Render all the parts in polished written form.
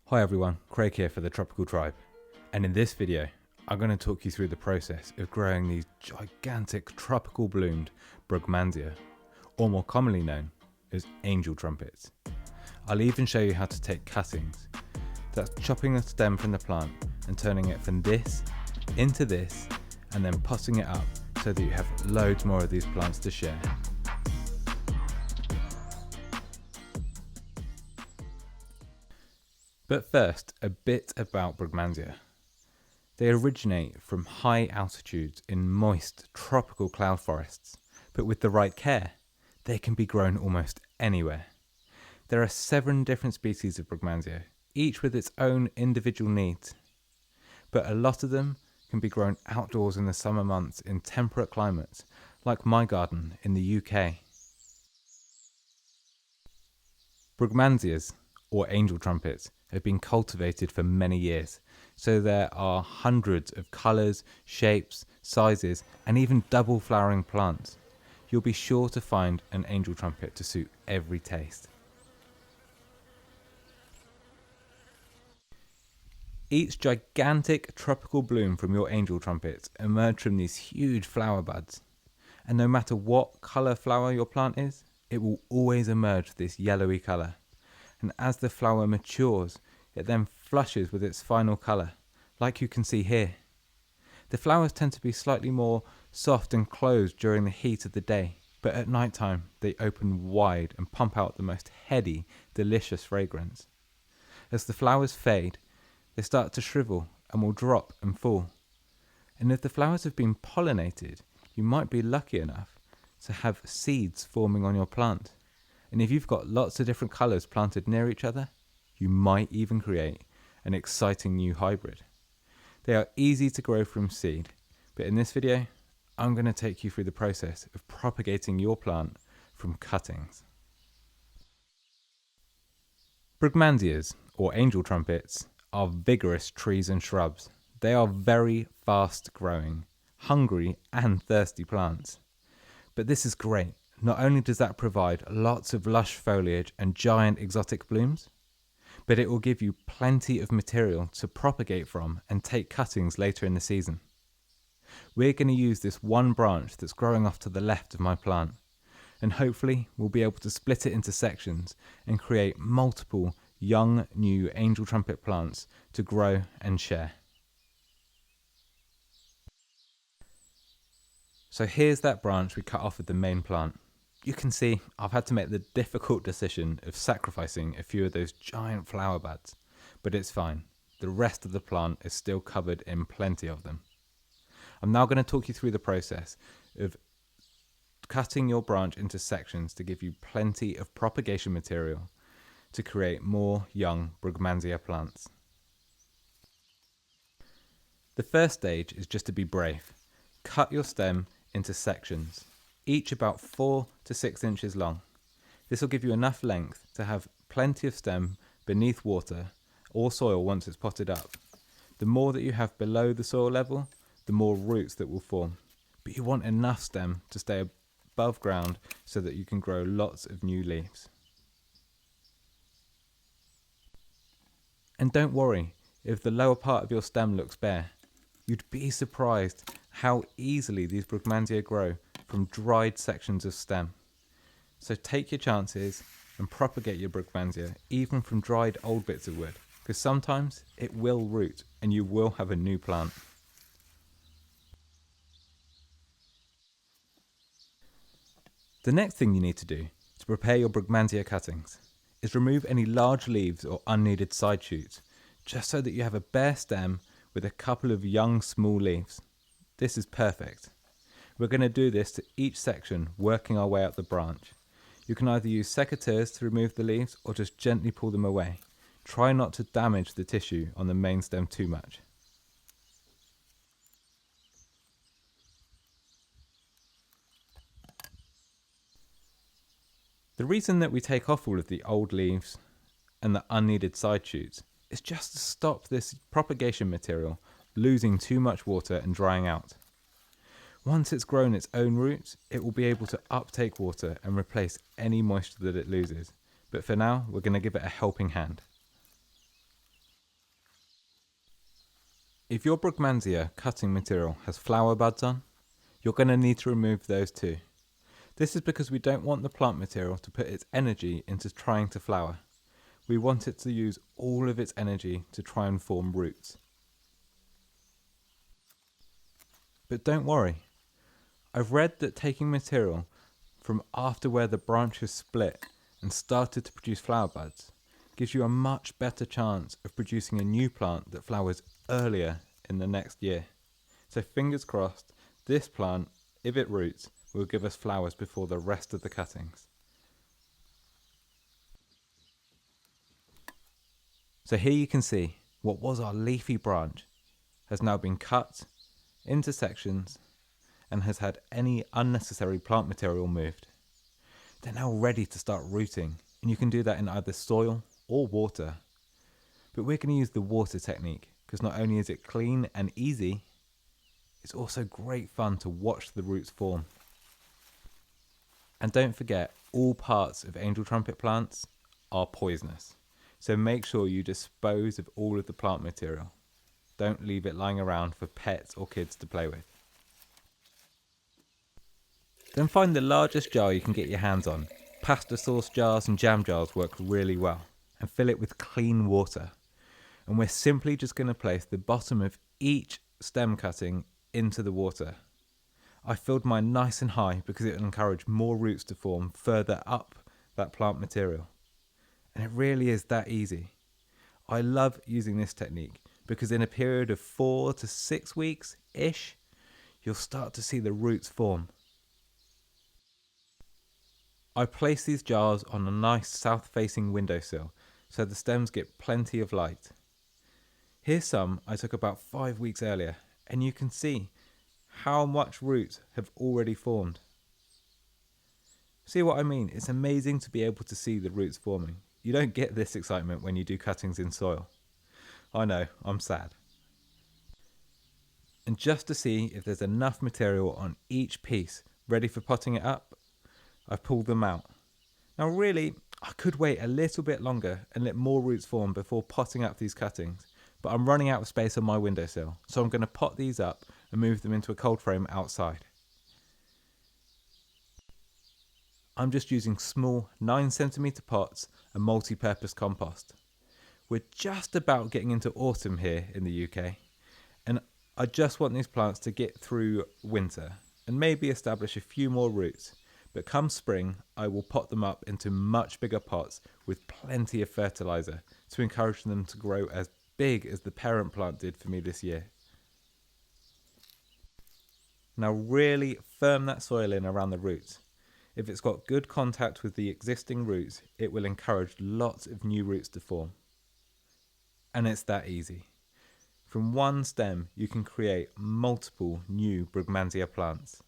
Hi everyone, Craig here for the Tropical Tribe, and in this video I'm going to talk you through the process of growing these gigantic tropical bloomed Brugmansia, or more commonly known as Angel Trumpets. I'll even show you how to take cuttings, that's chopping the stem from the plant and turning it from this into this and then potting it up so that you have loads more of these plants to share. But first, a bit about Brugmansia. They originate from high altitudes in moist tropical cloud forests, but with the right care, they can be grown almost anywhere. There are 7 different species of Brugmansia, each with its own individual needs, but a lot of them can be grown outdoors in the summer months in temperate climates, like my garden in the UK. Brugmansias, or angel trumpets, have been cultivated for many years, so there are hundreds of colours, shapes, sizes, and even double flowering plants. You'll be sure to find an angel trumpet to suit every taste. Each gigantic tropical bloom from your angel trumpets emerge from these huge flower buds, and no matter what colour flower your plant is, it will always emerge this yellowy colour. And as the flower matures, it then flushes with its final colour, like you can see here. The flowers tend to be slightly more soft and closed during the heat of the day, but at night time they open wide and pump out the most heady, delicious fragrance. As the flowers fade, they start to shrivel and will drop and fall. And if the flowers have been pollinated, you might be lucky enough to have seeds forming on your plant. And if you've got lots of different colours planted near each other, you might even create an exciting new hybrid. They are easy to grow from seed, but in this video, I'm going to take you through the process of propagating your plant from cuttings. Brugmansias, or angel trumpets, are vigorous trees and shrubs. They are very fast growing, hungry and thirsty plants. But this is great. Not only does that provide lots of lush foliage and giant exotic blooms, but it will give you plenty of material to propagate from and take cuttings later in the season. We're going to use this one branch that's growing off to the left of my plant, and hopefully we'll be able to split it into sections and create multiple young new angel trumpet plants to grow and share. So here's that branch we cut off of the main plant. You can see I've had to make the difficult decision of sacrificing a few of those giant flower buds, but it's fine. The rest of the plant is still covered in plenty of them. I'm now going to talk you through the process of cutting your branch into sections to give you plenty of propagation material to create more young Brugmansia plants. The first stage is just to be brave. Cut your stem into sections, each about 4 to 6 inches long. This will give you enough length to have plenty of stem beneath water or soil once it's potted up. The more that you have below the soil level, the more roots that will form. But you want enough stem to stay above ground so that you can grow lots of new leaves. And don't worry if the lower part of your stem looks bare. You'd be surprised how easily these Brugmansia grow from dried sections of stem. So take your chances and propagate your Brugmansia even from dried old bits of wood, because sometimes it will root and you will have a new plant. The next thing you need to do to prepare your Brugmansia cuttings is remove any large leaves or unneeded side shoots, just so that you have a bare stem with a couple of young small leaves. This is perfect. We're going to do this to each section, working our way up the branch. You can either use secateurs to remove the leaves or just gently pull them away. Try not to damage the tissue on the main stem too much. The reason that we take off all of the old leaves and the unneeded side shoots is just to stop this propagation material losing too much water and drying out. Once it's grown its own roots, it will be able to uptake water and replace any moisture that it loses. But for now, we're going to give it a helping hand. If your Brugmansia cutting material has flower buds on, you're going to need to remove those too. This is because we don't want the plant material to put its energy into trying to flower. We want it to use all of its energy to try and form roots. But don't worry, I've read that taking material from after where the branch has split and started to produce flower buds gives you a much better chance of producing a new plant that flowers earlier in the next year. So fingers crossed, this plant, if it roots, will give us flowers before the rest of the cuttings. So here you can see what was our leafy branch has now been cut into sections and has had any unnecessary plant material moved. They're now ready to start rooting, and you can do that in either soil or water. But we're going to use the water technique because not only is it clean and easy, it's also great fun to watch the roots form. And don't forget, all parts of angel trumpet plants are poisonous. So make sure you dispose of all of the plant material. Don't leave it lying around for pets or kids to play with. Then find the largest jar you can get your hands on. Pasta sauce jars and jam jars work really well. And fill it with clean water. And we're simply just going to place the bottom of each stem cutting into the water. I filled mine nice and high because it will encourage more roots to form further up that plant material. And it really is that easy. I love using this technique because in a period of 4 to 6 weeks-ish, you'll start to see the roots form. I place these jars on a nice south-facing windowsill so the stems get plenty of light. Here's some I took about 5 weeks earlier, and you can see how much roots have already formed. See what I mean? It's amazing to be able to see the roots forming. You don't get this excitement when you do cuttings in soil. I know, I'm sad. And just to see if there's enough material on each piece ready for potting it up, I've pulled them out. Now really, I could wait a little bit longer and let more roots form before potting up these cuttings, but I'm running out of space on my windowsill, so I'm going to pot these up and move them into a cold frame outside. I'm just using small 9cm pots and multi-purpose compost. We're just about getting into autumn here in the UK, and I just want these plants to get through winter and maybe establish a few more roots. But come spring, I will pot them up into much bigger pots with plenty of fertiliser to encourage them to grow as big as the parent plant did for me this year. Now really firm that soil in around the roots. If it's got good contact with the existing roots, it will encourage lots of new roots to form. And it's that easy. From one stem, you can create multiple new Brugmansia plants.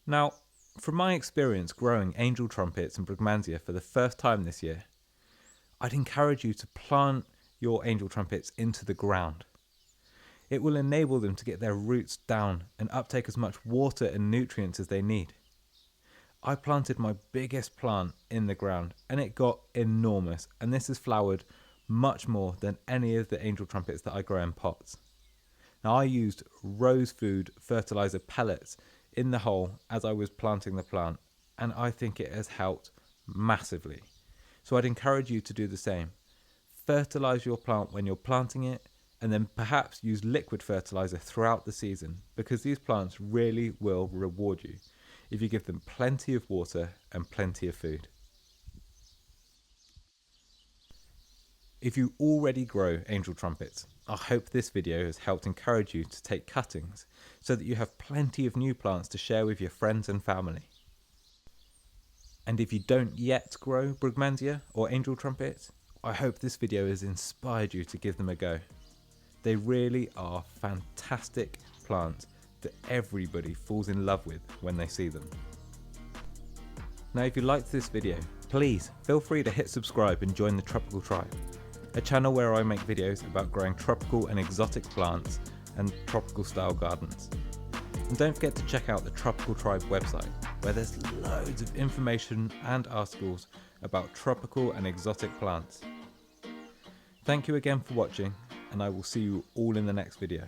Now, from my experience growing angel trumpets and Brugmansia for the first time this year, I'd encourage you to plant your angel trumpets into the ground. It will enable them to get their roots down and uptake as much water and nutrients as they need. I planted my biggest plant in the ground and it got enormous, and this has flowered much more than any of the angel trumpets that I grow in pots. Now I used rose food fertilizer pellets in the hole as I was planting the plant, and I think it has helped massively. So I'd encourage you to do the same. Fertilize your plant when you're planting it, and then perhaps use liquid fertilizer throughout the season, because these plants really will reward you if you give them plenty of water and plenty of food. If you already grow angel trumpets, I hope this video has helped encourage you to take cuttings so that you have plenty of new plants to share with your friends and family. And if you don't yet grow Brugmansia or angel trumpets, I hope this video has inspired you to give them a go. They really are fantastic plants that everybody falls in love with when they see them. Now if you liked this video, please feel free to hit subscribe and join the Tropical Tribe, a channel where I make videos about growing tropical and exotic plants and tropical style gardens. And don't forget to check out the Tropical Tribe website, where there's loads of information and articles about tropical and exotic plants. Thank you again for watching, and I will see you all in the next video.